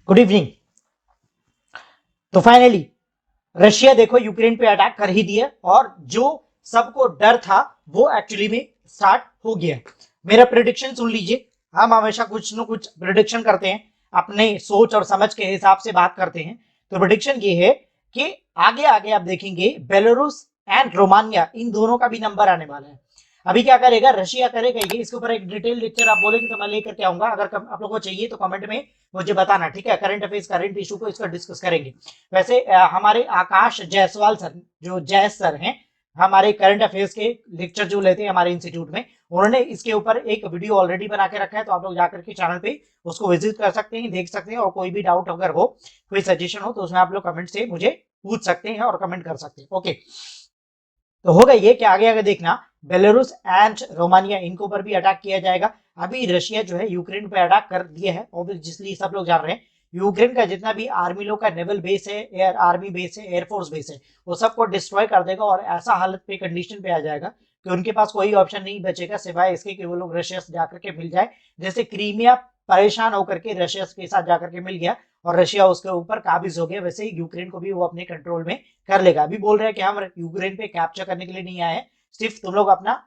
Good evening. तो finally Russia देखो Ukraine पे अटैक कर ही दिया और जो सबको डर था वो एक्चुअली में स्टार्ट हो गया। मेरा प्रिडिक्शन सुन लीजिए। हम हमेशा कुछ न कुछ प्रिडिक्शन करते हैं, अपने सोच और समझ के हिसाब से बात करते हैं। तो प्रिडिक्शन ये है कि आगे आगे आप देखेंगे बेलारूस एंड रोमानिया इन दोनों का भी नंबर आने वाला है। अभी क्या करेगा रशिया, करेगा ये, इसके ऊपर एक डिटेल लेक्चर आप बोलेंगे तो मैं लेकर के आऊंगा। अगर आप लोगों को चाहिए तो कमेंट में मुझे बताना, ठीक है। करंट अफेयर्स, करंट इशू को इसका डिस्कस करेंगे। वैसे हमारे आकाश जायसवाल सर, जो जैस सर हैं, हमारे करंट अफेयर्स के लेक्चर जो लेते हैं हमारे इंस्टीट्यूट में, उन्होंने इसके ऊपर एक वीडियो ऑलरेडी बना के रखा है। तो आप लोग जाकर के चैनल पे उसको विजिट कर सकते हैं, देख सकते हैं। और कोई भी डाउट अगर हो, कोई सजेशन हो, तो उसमें आप लोग कमेंट से मुझे पूछ सकते हैं और कमेंट कर सकते हैं। ओके, तो होगा ये कि आगे आगे देखना बेलारूस एंड रोमानिया इनको ऊपर भी अटैक किया जाएगा। अभी रशिया जो है यूक्रेन पे अटैक कर दिया है, ऑब्वियसली सब लोग जान रहे हैं। यूक्रेन का जितना भी आर्मी लोग का नेवल बेस है, एयर आर्मी बेस है, एयरफोर्स बेस है, वो सबको डिस्ट्रॉय कर देगा। और ऐसा हालत पे, कंडीशन पे आ जाएगा कि उनके पास कोई ऑप्शन नहीं बचेगा सिवाय इसके कि वो लोग रशिया से जाकर के मिल जाए। जैसे क्रीमिया परेशान होकर के रशिया के साथ जाकर के मिल गया और रशिया उसके ऊपर काबिज हो गया, वैसे ही यूक्रेन को भी वो अपने कंट्रोल में कर लेगा। अभी बोल रहे हैं कि हम यूक्रेन पे कैप्चर करने के लिए नहीं आए हैं, सिर्फ तुम लोग अपना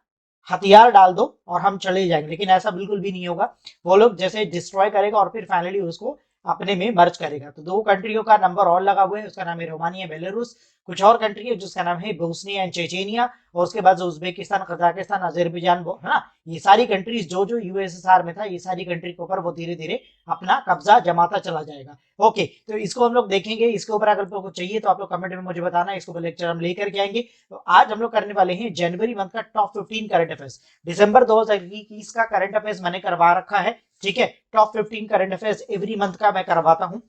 हथियार डाल दो और हम चले जाएंगे। लेकिन ऐसा बिल्कुल भी नहीं होगा। वो लोग जैसे डिस्ट्रॉय करेगा और फिर फाइनली उसको अपने में मर्ज करेगा। तो दो कंट्रियों का नंबर और लगा हुआ है, उसका नाम है रोमानिया, बेलारूस। कुछ और कंट्री है जिसका नाम है बोस्निया एंड चेचेनिया, और उसके बाद उज्बेकिस्तान, कजाकिस्तान, अजरबैजान, है ना। ये सारी कंट्रीज जो जो यूएसएसआर में था, ये सारी कंट्री के ऊपर वो धीरे धीरे अपना कब्जा जमाता चला जाएगा। ओके, तो इसको हम लोग देखेंगे। इसके ऊपर अगर आपको चाहिए तो आप लोग कमेंट में मुझे बताना, इसको लेक्चर हम लेकर के आएंगे। तो आज हम लोग करने वाले हैं जनवरी मंथ का टॉप 15 करंट अफेयर्स। दिसंबर 2021 का करंट अफेयर्स मैंने करवा रखा है, ठीक है। Top 15 current affairs every month का मैं करवाता हूं,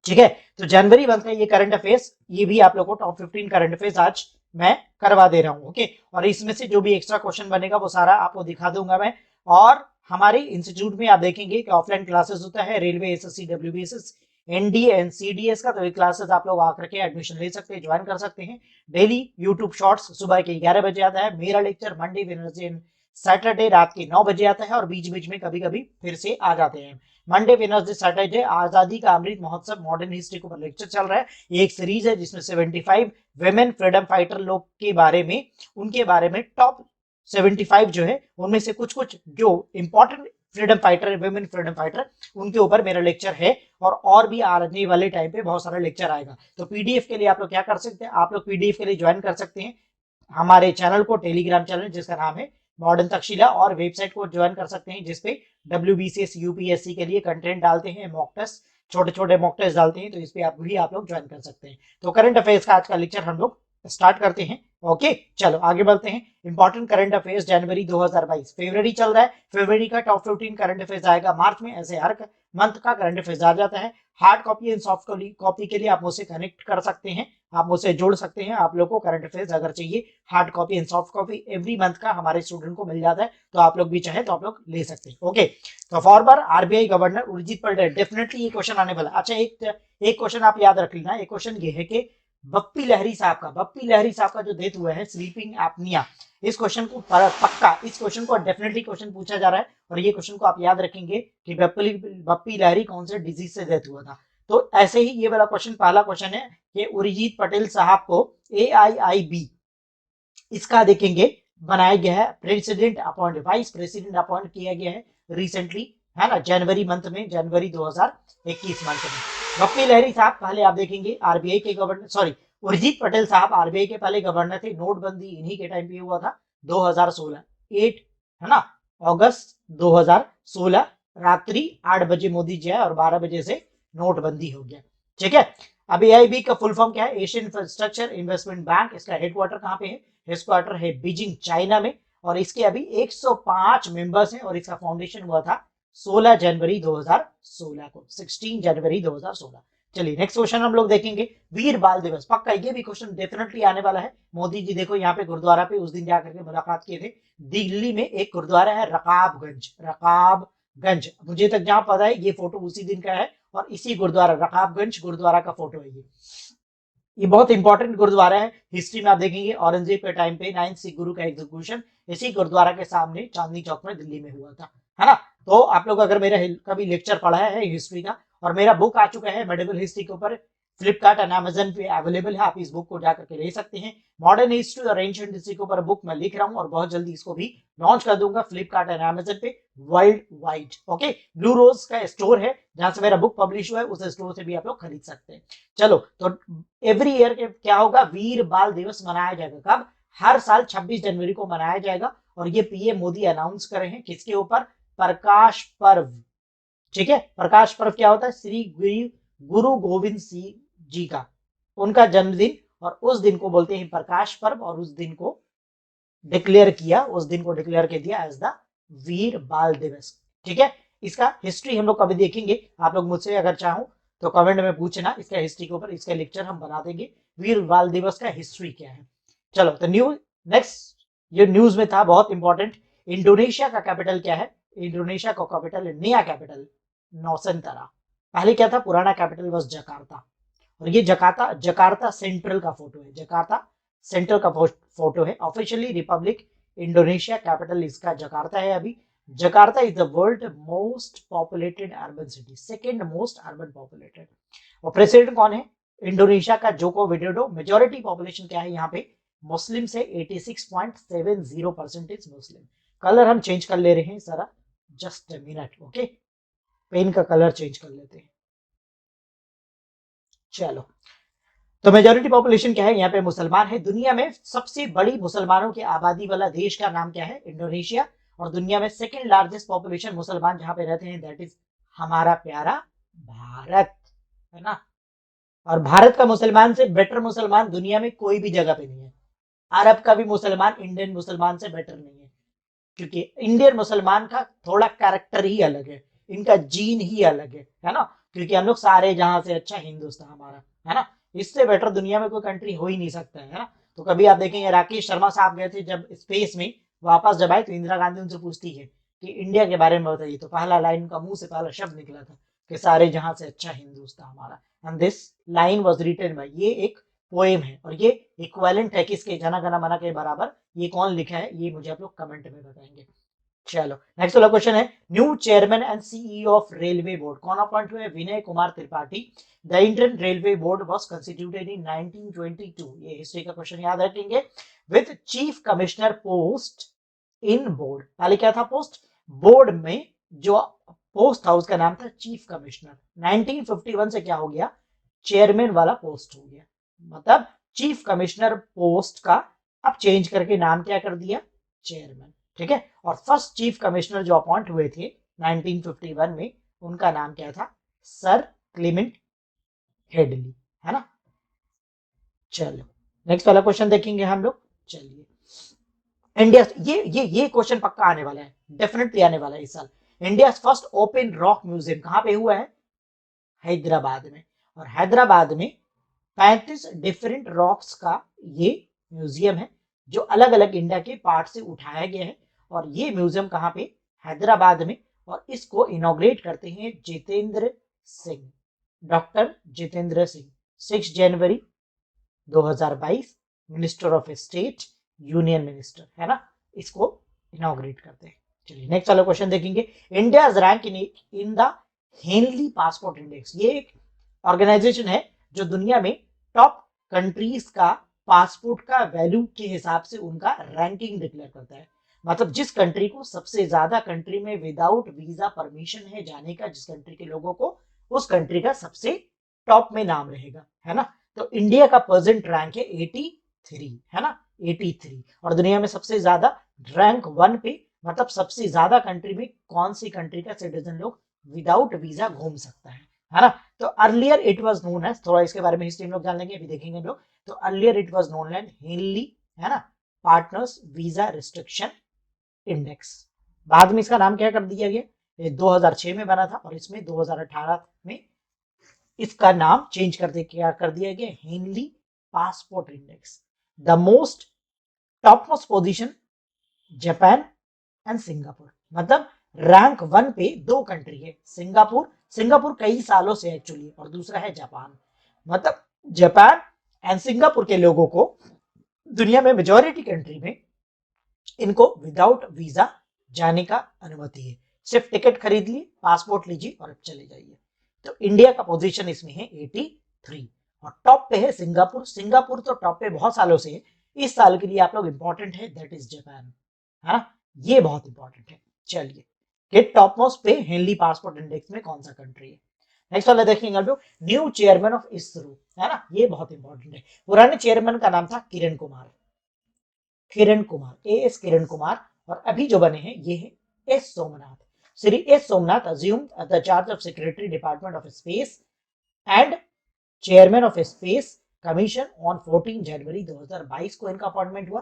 ठीक है। तो जनवरी मंथ का ये करंट अफेयर्स, ये भी आप लोग को टॉप 15 करंट अफेयर्स आज मैं करवा दे रहा हूं, ओके। और इसमें से जो भी एक्स्ट्रा क्वेश्चन बनेगा वो सारा आपको दिखा दूंगा मैं। और हमारे इंस्टीट्यूट में आप देखेंगे कि ऑफलाइन क्लासेस होता है, रेलवे, एसएससी, डब्ल्यूबीएसएस, एनडीए, एनसीडीएस का। तो ये क्लासेस आप लोग आकर के एडमिशन ले सकते हैं, ज्वाइन कर सकते हैं। डेली यूट्यूब शॉर्ट्स सुबह के 11 बजे आता है मेरा लेक्चर, मंडे, वेडनेसडे, सैटरडे रात के 9 बजे आता है, और बीच बीच में कभी कभी फिर से आ जाते हैं। मंडे, वेडनेसडे, सैटरडे आजादी का अमृत महोत्सव मॉडर्न हिस्ट्री के ऊपर लेक्चर चल रहा है। ये एक सीरीज है जिसमें 75 वेमेन फ्रीडम फाइटर लोग के बारे में, उनके बारे में टॉप 75 जो है उनमें से कुछ कुछ जो important freedom fighter, women freedom fighter, उनके ऊपर मेरा लेक्चर है। और भी आने वाले टाइम पे बहुत सारा लेक्चर आएगा। तो पीडीएफ के लिए आप लोग क्या कर सकते हैं, आप लोग पीडीएफ के लिए ज्वाइन कर सकते हैं हमारे चैनल को, टेलीग्राम चैनल जिसका नाम है मॉडर्न तक्षशिला, और वेबसाइट को ज्वाइन कर सकते हैं जिसपे डब्ल्यूबीसीएस, यूपीएससी के लिए कंटेंट डालते हैं, मॉक टेस्ट, छोटे छोटे मॉक टेस्ट डालते हैं। तो इस पे आप लोग ज्वाइन कर सकते हैं। तो करंट अफेयर्स का आज का लेक्चर हम लोग स्टार्ट करते हैं। ओके, चलो आगे बढ़ते हैं। इंपॉर्टेंट करंट अफेयर्स जनवरी 2022, फरवरी चल रहा है, फरवरी का टॉप 15 करंट अफेयर्स आएगा मार्च में। ऐसे हर मंथ का करंट अफेयर्स आ जाता है। Hard copy and soft copy के लिए आप मुझसे कनेक्ट कर सकते हैं, आप मुझसे जोड़ सकते हैं। आप लोग को करंट अफेयर्स अगर चाहिए, hard copy and soft copy every month का हमारे स्टूडेंट को मिल जाता है। तो आप लोग भी चाहे तो आप लोग ले सकते हैं, ओके। तो farmer RBI governor Urjit Patel, definitely ये क्वेश्चन आने वाला। अच्छा, एक क्वेश्चन आप याद रख लेना। एक क्वेश्चन ये है कि बप्पी लहरी साहब का जो डेथ हुआ है, स्लीपिंग एपनिया, इस क्वेश्चन को पक्का, इस क्वेश्चन को डेफिनेटली क्वेश्चन पूछा जा रहा है। और ये क्वेश्चन को आप याद रखेंगे कि बप्पी लहरी कौन से डिजीज से डेथ हुआ था। तो ऐसे ही ये वाला क्वेश्चन, पहला क्वेश्चन है कि उर्जित पटेल साहब को AIIB इसका देखेंगे बनाया गया है president appoint, vice president appoint किया गया है रिसेंटली, है ना, जनवरी मंथ में, जनवरी 2021 मंथ में। बप्पी लहरी साहब पहले आप देखेंगे आरबीआई के गवर्नर, सॉरी, उर्जित पटेल साहब आरबीआई के पहले गवर्नर थे। नोटबंदी इन्हीं के टाइम पे हुआ था, 2016, 8, है ना, अगस्त 2016 रात्रि 8 बजे मोदी जी आए और 12 बजे से नोटबंदी हो गया, ठीक है। अब AIB का फुल फॉर्म क्या है, एशियन इंफ्रास्ट्रक्चर इन्वेस्टमेंट बैंक। इसका हेडक्वार्टर कहाँ पे है, हेडक्वार्टर है बीजिंग, चाइना में। और इसके अभी 105 मेंबर्स हैं और इसका फाउंडेशन हुआ था 16 जनवरी 2016 को, 16 जनवरी 2016। चलिए नेक्स्ट क्वेश्चन हम लोग देखेंगे, वीर बाल दिवस, पक्का ये भी क्वेश्चन डेफिनेटली आने वाला है। मोदी जी देखो यहाँ पे गुरुद्वारा पे उस दिन जाकर के मुलाकात किए थे। दिल्ली में एक गुरुद्वारा है रकाबगंज, मुझे तक जहां पता है ये फोटो उसी दिन का है और इसी गुरुद्वारा, रकाबगंज गुरुद्वारा का फोटो है ये बहुत इंपॉर्टेंट गुरुद्वारा है। हिस्ट्री में आप देखेंगे औरंगजेब के टाइम पे 9th सिख गुरु का एग्जीक्यूशन इसी गुरुद्वारा के सामने चांदनी चौक में दिल्ली में हुआ था, है ना। तो आप लोग अगर मेरा कभी लेक्चर पढ़ा है हिस्ट्री का और मेरा बुक आ चुका है मेडिवल हिस्ट्री के ऊपर, फ्लिपकार्ट एंड अमेजन पे अवेलेबल है, आप इस बुक को जाकर के ले सकते हैं। मॉडर्न हिस्ट्री और एंशिएंट हिस्ट्री के ऊपर बुक मैं लिख रहा हूँ और बहुत जल्दी इसको भी लॉन्च कर दूंगा फ्लिपकार्ट एंड अमेजन पे world wide. Okay, blue rose का स्टोर है जहां से मेरा बुक पब्लिश हुआ है, उस स्टोर से भी आप लोग खरीद सकते हैं। चलो, तो एवरी ईयर के क्या होगा, वीर बाल दिवस मनाया जाएगा। कब? हर साल 26 जनवरी को मनाया जाएगा। और ये पीएम मोदी अनाउंस कर रहे हैं किसके ऊपर? प्रकाश पर्व। ठीक है, प्रकाश पर्व क्या होता है? श्री गुरु गोविंद सिंह जी का, उनका जन्मदिन, और उस दिन को बोलते हैं प्रकाश पर्व। और उस दिन को डिक्लेयर कर दिया एज द वीर बाल दिवस। ठीक है, इसका हिस्ट्री हम लोग कभी देखेंगे, आप लोग मुझसे अगर चाहो तो कमेंट में पूछना, इसका हिस्ट्री के ऊपर इसका लेक्चर हम बना देंगे, वीर बाल दिवस का हिस्ट्री क्या है। चलो, तो नेक्स्ट ये न्यूज में था बहुत इंपॉर्टेंट, इंडोनेशिया का कैपिटल क्या है? इंडोनेशिया का कैपिटल, नया कैपिटल नौसेंतरा। पहले क्या था? पुराना कैपिटल वाज जकार्ता। और ये जकार्ता सेंट्रल का फोटो है, जकार्ता सेंट्रल का फोटो है। ऑफिशियली रिपब्लिक इंडोनेशिया, कैपिटल इसका जकार्ता है अभी। Jakarta is the world most populated urban city, second most urban populated. और प्रेसिडेंट कौन है इंडोनेशिया का? Joko Widodo. मेजोरिटी पॉपुलेशन क्या है यहाँ पे? मुस्लिम से 86.70% इज मुस्लिम। कलर हम चेंज कर ले रहे हैं जरा, just a minute. Okay, pen का कलर चेंज कर लेते हैं। चलो, तो मेजोरिटी पॉपुलेशन क्या है यहाँ पे? मुसलमान है। दुनिया में सबसे बड़ी मुसलमानों की आबादी वाला देश का नाम क्या है? इंडोनेशिया। और दुनिया में सेकंड लार्जेस्ट पॉपुलेशन मुसलमान जहां पे रहते हैं, दैट इज हमारा प्यारा भारत, है ना। और भारत का मुसलमान से बेटर मुसलमान दुनिया में कोई भी जगह पे नहीं है। अरब का भी मुसलमान इंडियन मुसलमान से बेटर नहीं है, क्योंकि इंडियन मुसलमान का थोड़ा कैरेक्टर ही अलग है, इनका जीन ही अलग है ना। क्योंकि हम लोग सारे जहां से अच्छा हिंदुस्तान हमारा, है ना। इससे बेटर दुनिया में कोई कंट्री हो ही नहीं सकता है ना। तो कभी आप देखेंगे राकेश शर्मा साहब गए थे जब स्पेस में, वापस जब आए तो इंदिरा गांधी उनसे पूछती है कि इंडिया के बारे में बताइए, तो पहला लाइन का मुंह से पहला शब्द निकला था कि सारे जहां से अच्छा हिंदुस्तान हमारा। And this line was written by, ये एक पोएम है और ये इक्विवेलेंट है किसके? जन गण मन के बराबर। ये कौन लिखा है ये मुझे आप लोग कमेंट में बताएंगे। चलो, नेक्स्ट वाला क्वेश्चन है, new chairman and CEO of railway board कौन अपॉइंट हुए? Vinay Kumar Tripathi. The Indian railway board was constituted in 1922। ये हिस्ट्री का क्वेश्चन याद रखेंगे। With chief commissioner post in board. पहले क्या था पोस्ट? बोर्ड में जो पोस्ट था उसका नाम था चीफ कमिश्नर। 1951 से क्या हो गया? चेयरमैन वाला पोस्ट हो गया। मतलब चीफ कमिश्नर पोस्ट का अब चेंज करके नाम क्या कर दिया? चेयरमैन। ठीक है, और फर्स्ट चीफ कमिश्नर जो अपॉइंट हुए थे 1951 में, उनका नाम क्या था? सर क्लेमेंट हेडली, है ना। चलो, नेक्स्ट वाला क्वेश्चन देखेंगे हम लोग। चलिए, इंडिया, ये क्वेश्चन पक्का आने वाला है, डेफिनेटली आने वाला है इस साल। India first open rock museum कहां पे हुआ है? हैदराबाद में। और हैदराबाद में 35 डिफरेंट रॉक्स का ये म्यूजियम है, जो अलग अलग इंडिया के पार्ट से उठाया गया है। और ये म्यूजियम कहां पे? हैदराबाद में। और इसको इनॉग्रेट करते हैं Jitendra Singh, doctor Jitendra Singh, 6 January 2022, minister of state, union minister, है ना। इसको इनॉग्रेट करते हैं। चलिए, नेक्स्ट वाला क्वेश्चन देखेंगे। India rank in the Henley passport index. ये एक ऑर्गेनाइजेशन है जो दुनिया में टॉप कंट्रीज का पासपोर्ट का वैल्यू के हिसाब से उनका रैंकिंग डिक्लेयर करता है। मतलब जिस कंट्री को सबसे ज्यादा कंट्री में विदाउट वीजा परमिशन है जाने का, जिस कंट्री के लोगों को, उस कंट्री का सबसे टॉप में नाम रहेगा, है ना। तो इंडिया का प्रेजेंट रैंक है 83, है ना, 83। और दुनिया में सबसे ज्यादा रैंक 1 पे, मतलब सबसे ज्यादा कंट्री में कौन सी कंट्री का सिटीजन लोग विदाउट वीजा घूम सकता है ना। तो earlier it was known as, थोड़ा इसके बारे में हिस्ट्री में लोग जान लेंगे, अभी देखेंगे हम लोग। तो earlier it was known as Henley, है ना, पार्टनर्स वीजा रिस्ट्रिक्शन इंडेक्स। बाद में इसका नाम क्या कर दिया गया? ये 2006 में बना था और इसमें 2018 में इसका नाम चेंज कर क्या कर दिया गया? Henley passport index. The most top most position Japan and Singapore. मतलब रैंक 1 पे 2 कंट्री है, सिंगापुर कई सालों से एक्चुअली, और दूसरा है जापान। मतलब जापान एंड सिंगापुर के लोगों को दुनिया में मेजॉरिटी कंट्री में इनको विदाउट वीजा जाने का अनुमति है। सिर्फ टिकट खरीद ली, पासपोर्ट लीजिए और अब चले जाइए। तो इंडिया का पोजीशन इसमें है 83 और टॉप पे है सिंगापुर। सिंगापुर तो टॉप पे बहुत सालों से है, इस साल के लिए आप लोग इंपॉर्टेंट है, दैट इज जापान, है ना, ये बहुत इंपॉर्टेंट है। चलिए, कि टॉप मोस्ट पे हेनली पासपोर्ट इंडेक्स में कौन सा कंट्री है। नेक्स्ट वाला देखेंगे आप लोग, न्यू चेयरमैन ऑफ इसरो, है ना, ये बहुत इंपॉर्टेंट है। पुराने चेयरमैन का नाम था किरण कुमार, किरण कुमार, एएस किरण कुमार, और अभी जो बने हैं ये है S Somnath. Shri S Somnath assumed the charge of secretary department of space and chairman of space commission on 14 जनवरी 2022 को इनका अपॉइंटमेंट हुआ।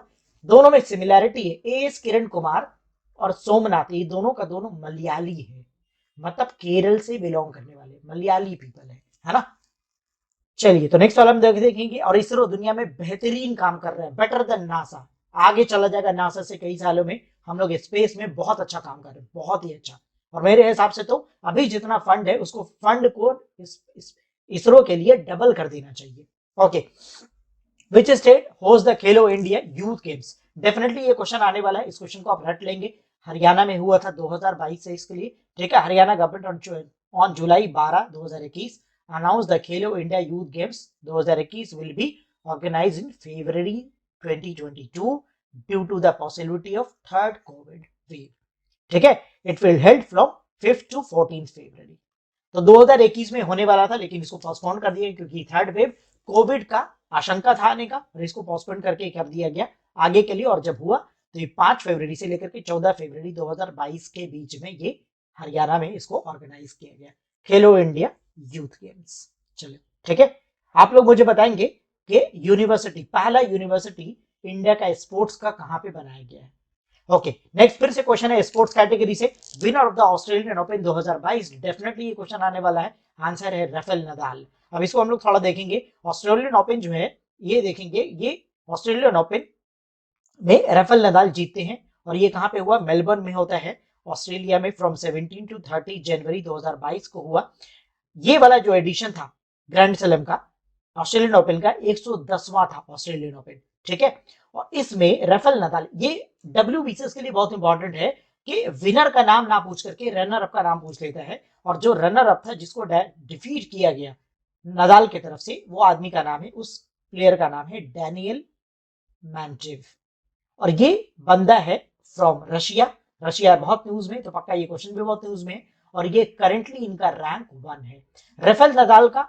दोनों में सिमिलैरिटी है, एएस किरण कुमार और सोमनाथ, ये दोनों का दोनों मलयाली है, मतलब केरल से बिलोंग करने वाले मलयाली पीपल है ना। चलिए, तो नेक्स्ट वाला हम देखेंगे, और इसरो दुनिया में बेहतरीन काम कर रहा है, बेटर देन नासा, आगे चला जाएगा नासा से कई सालों में। हम लोग स्पेस में बहुत अच्छा काम कर रहे हैं, बहुत ही अच्छा, और मेरे हिसाब से तो अभी जितना फंड है उसको फंड को इसरो के लिए डबल कर देना चाहिए। Okay, which state host the Khelo India youth games, definitely ये क्वेश्चन आने वाला है, इस क्वेश्चन को आप रट लेंगे। हरियाणा में हुआ था 2022 से इसके लिए, ठीक है। Haryana government on July 12 2021 announced the Khelo India Youth Games 2021 will be organized in February 2022 due to the possibility of third COVID wave, ठीक है। It will held from 5th to 14th February। तो 2021 में होने वाला था, लेकिन इसको पोस्टपोन कर दिया क्योंकि थर्ड वेव कोविड का आशंका था आने का, और इसको पोस्टपोन करके कर दिया गया आगे के लिए। और जब हुआ तो ये 5 फरवरी से लेकर के 14 फरवरी 2022 के बीच में ये हरियाणा में इसको ऑर्गेनाइज किया गया, खेलो इंडिया यूथ गेम्स। चलिए, ठीक है। आप लोग मुझे बताएंगे कि यूनिवर्सिटी, पहला यूनिवर्सिटी इंडिया का स्पोर्ट्स का कहां पे बनाया गया है। ओके, नेक्स्ट फिर से क्वेश्चन है स्पोर्ट्स कैटेगरी से, winner of the Australian open 2022, definitely ये क्वेश्चन आने वाला है। आंसर है राफेल नदाल। अब इसको हम लोग थोड़ा देखेंगे, ऑस्ट्रेलियन ओपन जो है ये देखेंगे, ये ऑस्ट्रेलियन ओपन में राफेल नदाल जीतते हैं, और ये कहां पे हुआ, मेलबर्न में होता है ऑस्ट्रेलिया में, फ्रॉम 17 टू 30 जनवरी 2022 को हुआ। ये वाला जो एडिशन था ग्रैंड स्लैम का, ऑस्ट्रेलियन ओपन का 110वां था ऑस्ट्रेलियन ओपन, ठीक है। और इसमें राफेल नदाल, ये WBCS के लिए बहुत इंपॉर्टेंट है कि विनर का नाम ना पूछ करके रनर अप का नाम पूछ लेता है, और जो रनर अप था जिसको डिफीट किया गया नदाल की तरफ से, वो आदमी का नाम है, उस प्लेयर का नाम है डैनियल मैंड्रेव, और ये बंदा है फ्रॉम रशिया। रशिया बहुत न्यूज में, तो पक्का ये क्वेश्चन भी बहुत न्यूज में है, और ये करेंटली इनका रैंक 1 है। राफेल नदाल का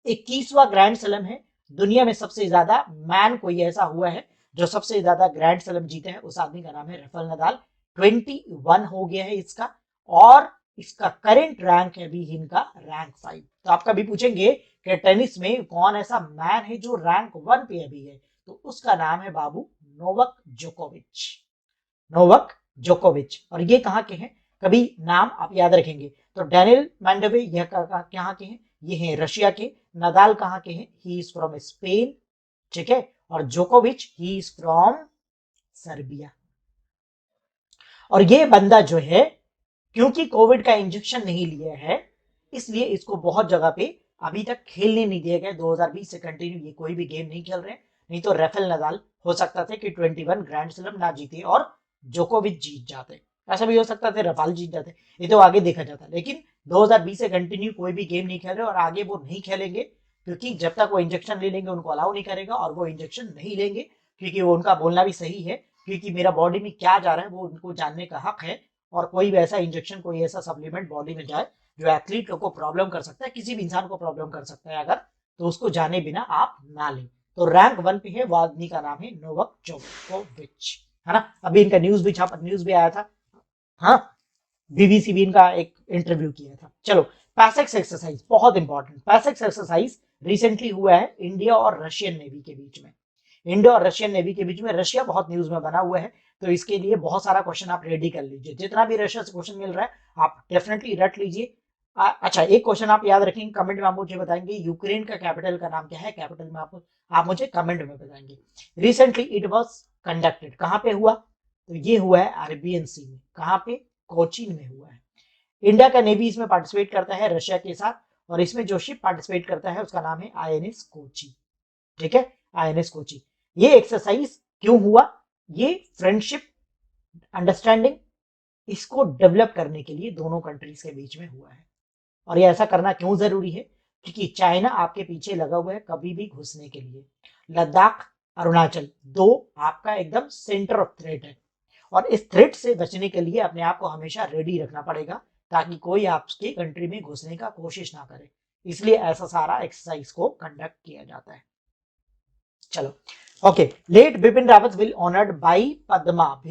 21वां ग्रैंड स्लैम है। दुनिया में सबसे ज्यादा मैन कोई ऐसा हुआ है जो सबसे ज्यादा ग्रैंड स्लैम जीते हैं, उस आदमी का नाम है राफेल नदाल, 21 हो गया है इसका, और इसका करंट रैंक है अभी इनका रैंक 5। तो आप कभी पूछेंगे कि टेनिस में कौन ऐसा मैन है जो रैंक 1 पे अभी है, तो उसका नाम है बाबू नोवक जोकोविच, नोवक जोकोविच। और ये कहाँ के हैं, कभी नाम आप याद रखेंगे, तो डैनियल मैंडवे यह कहाँ के हैं, ये हैं रशिया के। नदाल कहाँ के हैं, ही इज फ्रॉम स्पेन, ठीक है। और जोकोविच ही इज फ्रॉम सर्बिया। और ये बंदा जो है, क्योंकि कोविड का इंजेक्शन नहीं लिया है, इसलिए इसको बहुत जगह पे अभी तक खेलने नहीं दिया गया। 2020 से कंटिन्यू ये कोई भी गेम नहीं खेल रहे, नहीं तो राफेल नदाल हो सकता था कि 21 ग्रैंड स्लैम ना जीते और जोकोविच जीत जाते, ऐसा भी हो सकता था रफाल जीत जाते, ये तो आगे देखा जाता। लेकिन 2020 से कंटिन्यू कोई भी गेम नहीं खेल रहे, और आगे वो नहीं खेलेंगे, क्योंकि जब तक वो इंजेक्शन ले लेंगे उनको अलाउ नहीं करेगा, और वो इंजेक्शन नहीं लेंगे, क्योंकि वो उनका बोलना भी सही है, क्योंकि मेरा बॉडी में क्या जा रहा है वो उनको जानने का हक है। और कोई भी ऐसा इंजेक्शन, कोई ऐसा सप्लीमेंट बॉडी में जाए जो एथलीट को प्रॉब्लम कर सकता है, किसी भी इंसान को प्रॉब्लम कर सकता है अगर, तो उसको जाने बिना आप ना लें। तो रैंक 1 पे है, वो आदमी का नाम है नोवक जोकोविच, है ना। अभी इनका न्यूज भी छापा, न्यूज भी आया था, हाँ, BBC भी इनका एक इंटरव्यू किया था। चलो, पैसेक्स एक्सरसाइज बहुत इंपॉर्टेंट, पैसेक्स एक्सरसाइज रिसेंटली हुआ है इंडिया और रशियन नेवी के बीच में, इंडिया और रशियन नेवी के बीच में। रशिया बहुत न्यूज में बना हुआ है, तो इसके लिए बहुत सारा क्वेश्चन आप रेडी कर लीजिए, जितना भी रशिया से क्वेश्चन मिल रहा है आप डेफिनेटली रट लीजिए। अच्छा, एक क्वेश्चन आप याद रखेंगे, कमेंट में आप मुझे बताएंगे यूक्रेन का कैपिटल का नाम क्या है, कैपिटल में आप मुझे कमेंट में बताएंगे। रिसेंटली इट वाज कंडक्टेड, कहां पे हुआ, तो ये हुआ है अरेबियन सी में, कहां पे, कोचीन में हुआ है। इंडिया का नेवी इसमें पार्टिसिपेट करता है रशिया के साथ, और इसमें जो शिप पार्टिसिपेट करता है उसका नाम है INS कोची, ठीक है, INS कोची। ये एक्सरसाइज क्यों हुआ, ये फ्रेंडशिप अंडरस्टैंडिंग इसको डेवलप करने के लिए दोनों कंट्रीज के बीच में हुआ है। और ये ऐसा करना क्यों जरूरी है? क्योंकि चाइना आपके पीछे लगा हुआ है कभी भी घुसने के लिए। लद्दाख, अरुणाचल, दो आपका एकदम सेंटर ऑफ थ्रेट है, और इस थ्रेट से बचने के लिए अपने आप को हमेशा रेडी रखना पड़ेगा, ताकि कोई आपकी कंट्री में घुसने का कोशिश ना करे। इसलिए ऐसा सारा एक्सरसाइज को कंडक्ट किया जाता है। चलो, okay. Late Bipin Rawat will honoured by Padma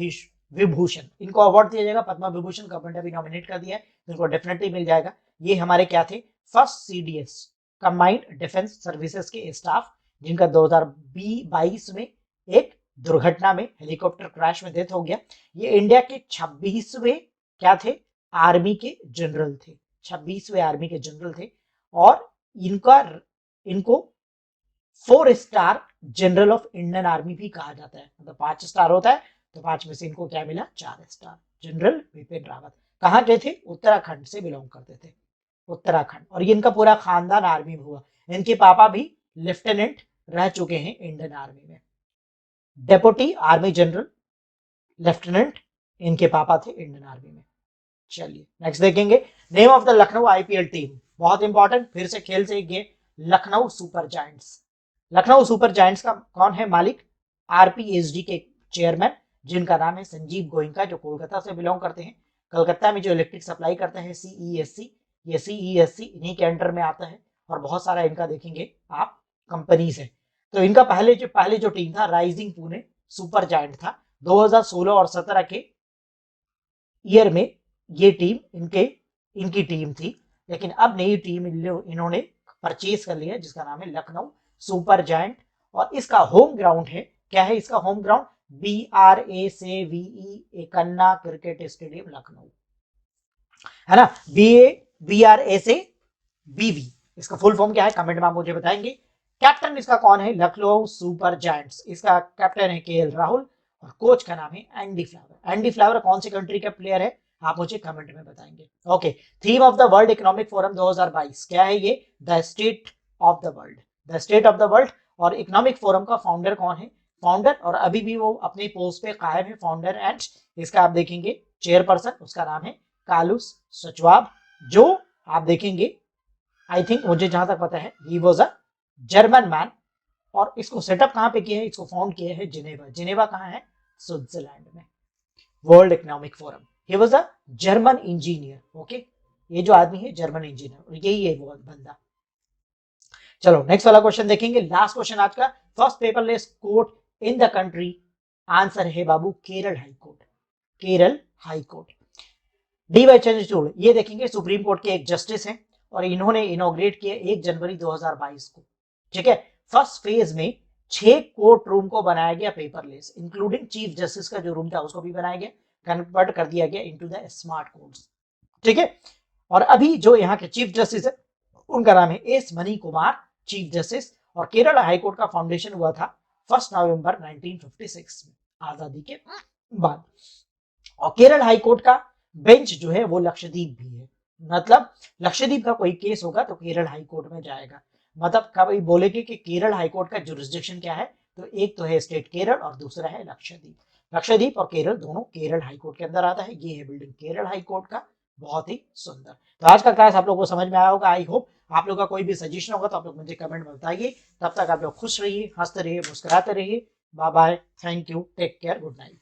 Vibhushan, इनको अवार्ड दिया जाएगा पद्मा विभूषण, गवर्नमेंट अभी नॉमिनेट कर दिया है, इनको डेफिनेटली मिल जाएगा। ये हमारे क्या थे? First CDS combined defence services के स्टाफ, जिनका 2022 में एक दुर्घटना में हेलीकॉप्टर क्रैश में डेथ हो गया। ये इंडिया के 26वें क्या थे? आर्मी के जनरल थे, 26वें आर्मी के जनरल थे। और इनको 4 star general of Indian army भी कहा जाता है। मतलब 5 स्टार होता है, तो 5 में से इनको क्या मिला? 4 स्टार। जनरल बिपिन रावत कहाँ के थे? उत्तराखंड से बिलोंग करते थे, उत्तराखंड। और ये इनका पूरा खानदान आर्मी में हुआ। इनके पापा भी लेफ्टिनेंट रह चुके हैं इंडियन आर्मी में, डेप्यूटी आर्मी जनरल लेफ्टिनेंट इनके पापा थे इंडियन आर्मी में। चलिए नेक्स्ट देखेंगे, name of the Lucknow IPL team, बहुत इंपॉर्टेंट, फिर से खेल से ये, Lucknow super giants. Lucknow super giants का कौन है मालिक? आरपीएसडी के चेयरमैन, जिनका नाम है संजीव गोयनका, जो कोलकाता से बिलोंग करते हैं। कलकत्ता में जो इलेक्ट्रिक सप्लाई करते हैं सीईएससी, ये सीईएससी इन्हीं के अंडर में आता है। और बहुत सारा इनका देखेंगे आप कंपनीज है। तो इनका पहले जो टीम था राइजिंग पुणे सुपर जायंट था। 2016 और 17 के ईयर में ये टीम इनकी टीम थी, लेकिन अब नई टीम इन्होंने परचेज कर लिया, जिसका नाम है लखनऊ सुपर जायंट। और इसका होम ग्राउंड है, क्या है इसका होम ग्राउंड? BRACVE कन्ना क्रिकेट स्टेडियम लखनऊ, है ना। BRACVE, इसका फुल फॉर्म क्या है कमेंट में आप मुझे बताएंगे। कैप्टन इसका कौन है? लखनऊ सुपर जायंट्स, इसका कैप्टन है केएल राहुल, और कोच का नाम है एंडी फ्लावर। एंडी फ्लावर कौन सी कंट्री का प्लेयर है? आप मुझे कमेंट में बताएंगे। Okay, theme of the world economic forum 2022 क्या है? ये the state of the world, the state of the world. और इकोनॉमिक फोरम का फाउंडर कौन है? फाउंडर, और अभी भी वो अपने पोस्ट पे कायम है, फाउंडर एंड इसका आप देखेंगे चेयरपर्सन, उसका नाम है कालुस सचवाब, जो आप देखेंगे आई थिंक, मुझे जहां तक पता है, he was a German man. और इसको सेटअप कहां पे किया है? इसको फाउंड किया है जिनेवा। जिनेवा कहां है? स्विट्जरलैंड में। World economic forum, he was a German engineer. Okay, ये जो आदमी है जर्मन इंजीनियर, और यही है वो बंदा। चलो नेक्स्ट वाला क्वेश्चन देखेंगे, लास्ट क्वेश्चन आज का। First paperless court in the country, answer है बाबू Kerala high court. Kerala high court. DY Chandrachud, ये देखेंगे सुप्रीम कोर्ट के एक जस्टिस हैं, और इन्होंने इनॉग्रेट किया 1 जनवरी 2022 को। ठीक है, फर्स्ट फेज में 6 कोर्ट रूम को बनाया गया पेपरलेस, इंक्लूडिंग चीफ जस्टिस का जो रूम था उसको भी बनाया गया, कन्वर्ट कर दिया गया इनटू द स्मार्ट कोर्ट्स। ठीक है, और अभी जो यहाँ के चीफ जस्टिस है उनका नाम है S money Kumar, chief justice. और केरल हाईकोर्ट का फाउंडेशन हुआ था 1 नवंबर 1956 में, आजादी के बाद। और केरल हाईकोर्ट का बेंच जो है वो लक्षद्वीप भी है, मतलब लक्षद्वीप का कोई केस होगा तो केरल हाईकोर्ट में जाएगा। मतलब कभी बोलेंगे कि केरल हाईकोर्ट का जुरिस्डिक्शन क्या है, तो एक तो है स्टेट केरल और दूसरा है लक्षद्वीप। लक्षद्वीप और केरल दोनों केरल हाईकोर्ट के अंदर आता है। ये है बिल्डिंग केरल हाईकोर्ट का, बहुत ही सुंदर। तो आज का क्लास आप लोगों को समझ में आया होगा। आई होप आप लोग का कोई भी सजेशन होगा तो आप लोग मुझे कमेंट में बताइए। तब तक आप लोग खुश रहिए, हंसते रहिए, मुस्कुराते रहिए। Bye bye, thank you, take care, good night.